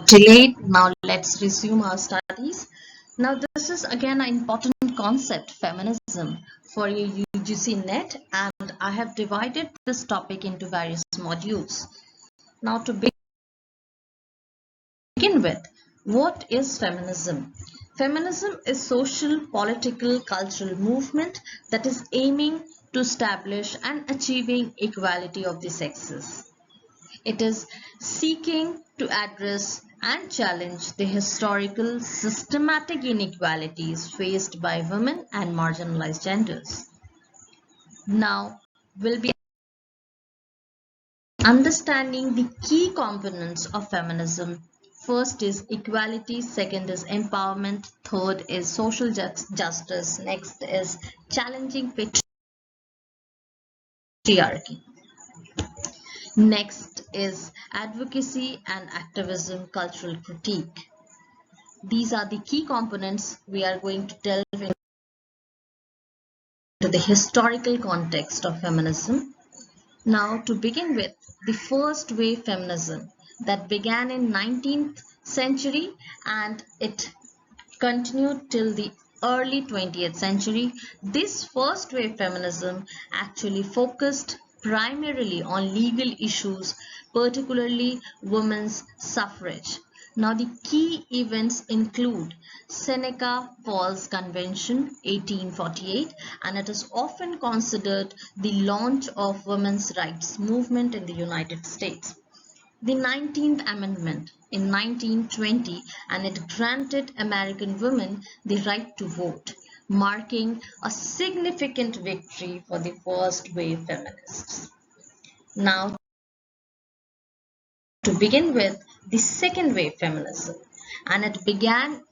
Delayed. Now let's resume our studies. Now this is again an important concept, feminism, for your UGC-NET, and I have divided this topic into various modules. Now to begin with, what is feminism? Feminism is social, political, cultural movement that is aiming to establish and achieving equality of the sexes. It is seeking to address and challenge the historical systematic inequalities faced by women and marginalized genders. Now, we'll be understanding the key components of feminism. First is equality, second is empowerment, third is social justice, next is challenging patriarchy. Next is advocacy and activism, cultural critique. These are the key components we are going to delve into the historical context of feminism. Now, to begin with, the first wave feminism that began in 19th century and it continued till the early 20th century. This first wave feminism actually focused primarily on legal issues, particularly women's suffrage. Now the key events include Seneca Falls Convention 1848, and it is often considered the launch of women's rights movement in the United States. The 19th Amendment in 1920, and it granted American women the right to vote, marking a significant victory for the first wave feminists. Now, to begin with, the second wave feminism, and it began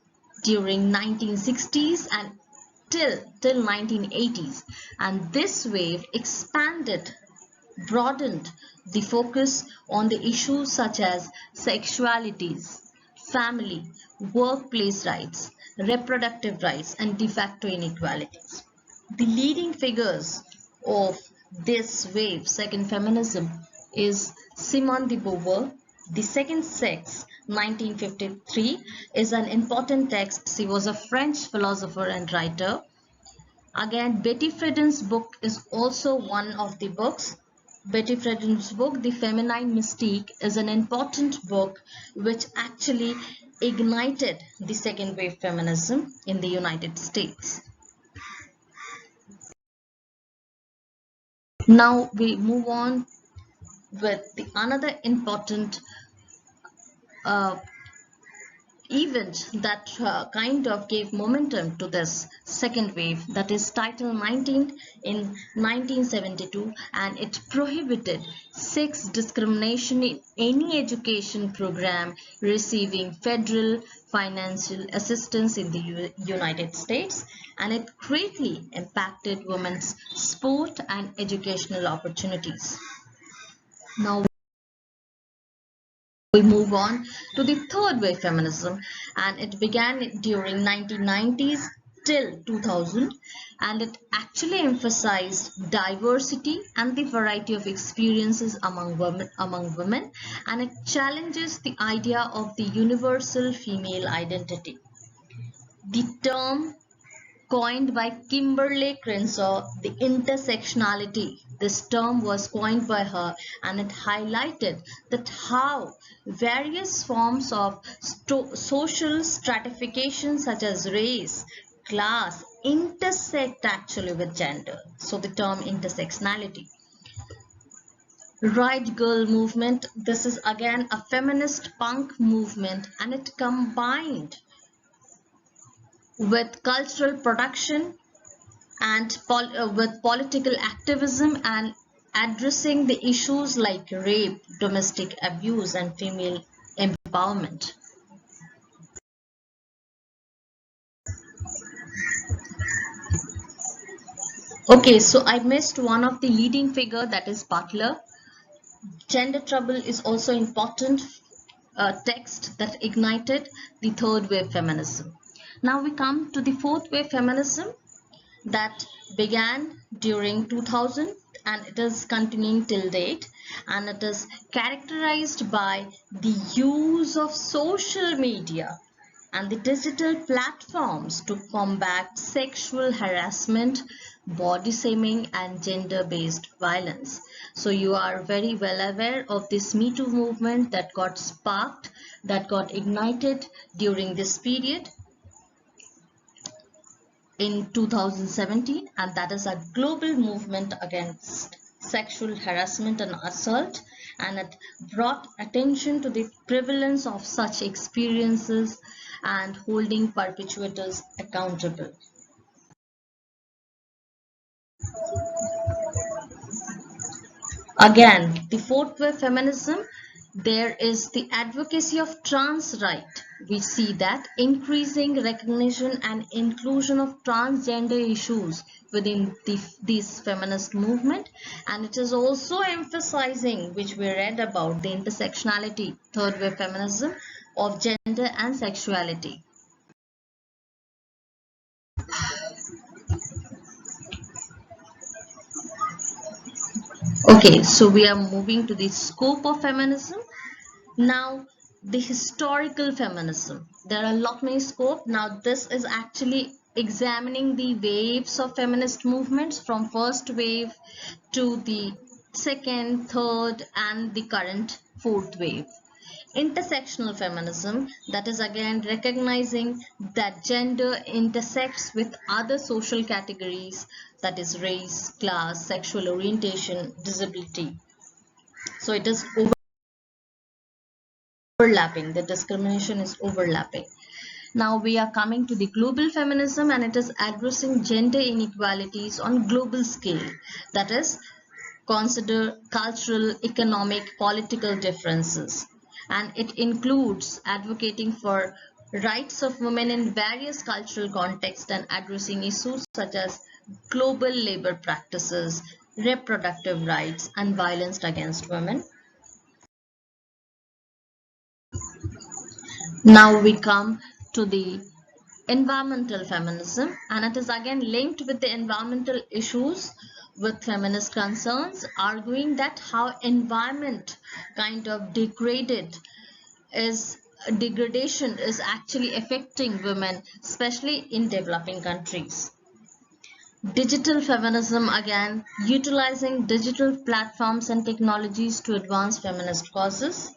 during 1960s and till 1980s, and this wave broadened the focus on the issues such as sexualities, family, workplace rights, reproductive rights, and de facto inequalities. The leading figures of this wave, second feminism, is Simone de Beauvoir. The Second Sex, 1953, is an important text. She was a French philosopher and writer. Again, Betty Friedan's book is also one of the books. Betty Friedan's book, The Feminine Mystique, is an important book which actually ignited the second wave feminism in the United States. Now we move on with another important event that kind of gave momentum to this second wave, that is Title 19 in 1972, and it prohibited sex discrimination in any education program receiving federal financial assistance in the United States, and it greatly impacted women's sport and educational opportunities. Now we move on to the third wave feminism, and it began during 1990s till 2000, and it actually emphasized diversity and the variety of experiences among women, and it challenges the idea of the universal female identity. The term coined by Kimberly Crenshaw, the intersectionality. This term was coined by her, and it highlighted that how various forms of social stratification such as race, class intersect actually with gender. So the term intersectionality. Right Girl movement. This is again a feminist punk movement, and it combined with cultural production and with political activism and addressing the issues like rape, domestic abuse, and female empowerment. Okay, so I missed one of the leading figure, that is Butler. Gender trouble is also important text that ignited the third wave feminism. Now we come to the fourth wave feminism that began during 2000, and it is continuing till date, and it is characterized by the use of social media and the digital platforms to combat sexual harassment, body shaming, and gender-based violence. So you are very well aware of this Me Too movement that got sparked, that got ignited during this period in 2017, and that is a global movement against sexual harassment and assault, and it brought attention to the prevalence of such experiences and holding perpetrators accountable. Again, the fourth wave feminism, there is the advocacy of trans right. We see that increasing recognition and inclusion of transgender issues within this feminist movement, and it is also emphasizing, which we read about, the intersectionality, third wave feminism, of gender and sexuality. Okay, so we are moving to the scope of feminism. Now, the historical feminism. There are a lot many scope. Now, this is actually examining the waves of feminist movements from first wave to the second, third, and the current fourth wave. Intersectional feminism, that is again recognizing that gender intersects with other social categories, that is race, class, sexual orientation, disability. So it is overlapping, the discrimination is overlapping. Now we are coming to the global feminism, and it is addressing gender inequalities on global scale, that is consider cultural, economic, political differences, and it includes advocating for rights of women in various cultural contexts and addressing issues such as global labor practices, reproductive rights, and violence against women. Now we come to the environmental feminism, and it is again linked with the environmental issues with feminist concerns, arguing that how environment kind of degradation is actually affecting women, especially in developing countries. Digital feminism, again utilizing digital platforms and technologies to advance feminist causes.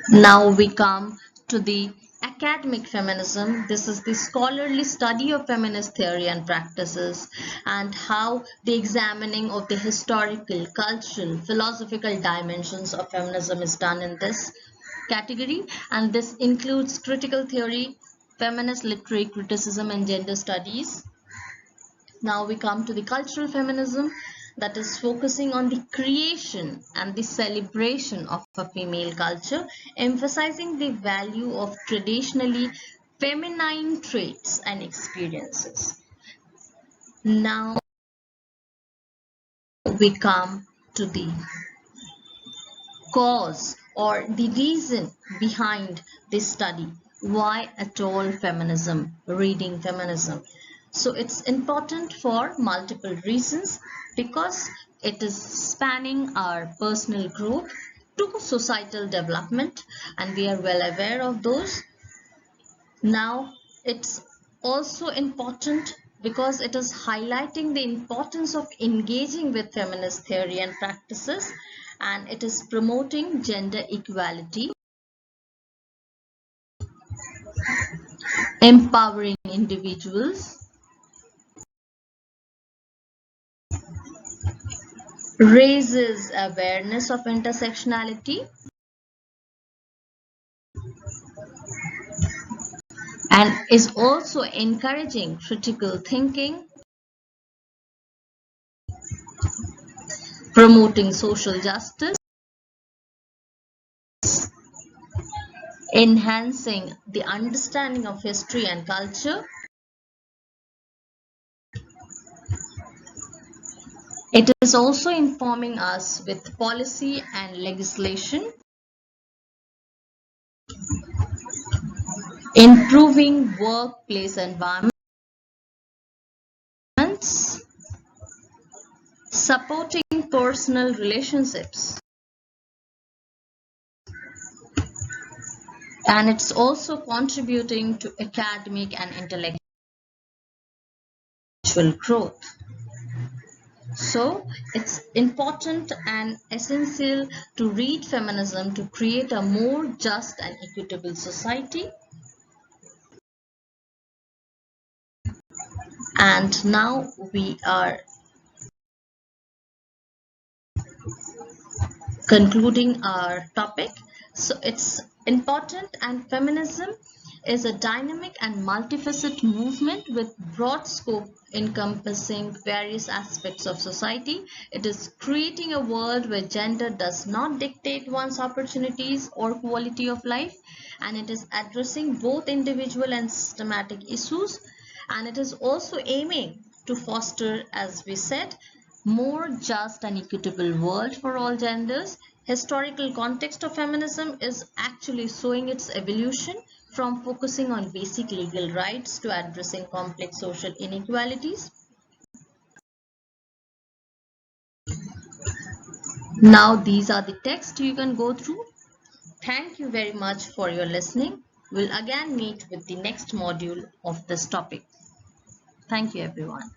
Now we come to the academic feminism. This is the scholarly study of feminist theory and practices, and how the examining of the historical, cultural, philosophical dimensions of feminism is done in this category, and this includes critical theory, feminist literary criticism, and gender studies. Now we come to the cultural feminism, that is focusing on the creation and the celebration of a female culture, emphasizing the value of traditionally feminine traits and experiences. Now we come to the cause or the reason behind this study. Why at all feminism, reading feminism? So it's important for multiple reasons, because it is spanning our personal growth to societal development, and we are well aware of those. Now it's also important because it is highlighting the importance of engaging with feminist theory and practices, and it is promoting gender equality, empowering individuals, raises awareness of intersectionality, and is also encouraging critical thinking, promoting social justice, enhancing the understanding of history and culture. It is also informing us with policy and legislation, improving workplace environment, supporting personal relationships, and it's also contributing to academic and intellectual growth. So it's important and essential to read feminism to create a more just and equitable society. And now we are concluding our topic. So it's important, and feminism is a dynamic and multifaceted movement with broad scope encompassing various aspects of society. It is creating a world where gender does not dictate one's opportunities or quality of life, and it is addressing both individual and systematic issues, and it is also aiming to foster, as we said, more just and equitable world for all genders. Historical context of feminism is actually showing its evolution from focusing on basic legal rights to addressing complex social inequalities. Now these are the texts you can go through. Thank you very much for your listening. We'll again meet with the next module of this topic. Thank you everyone.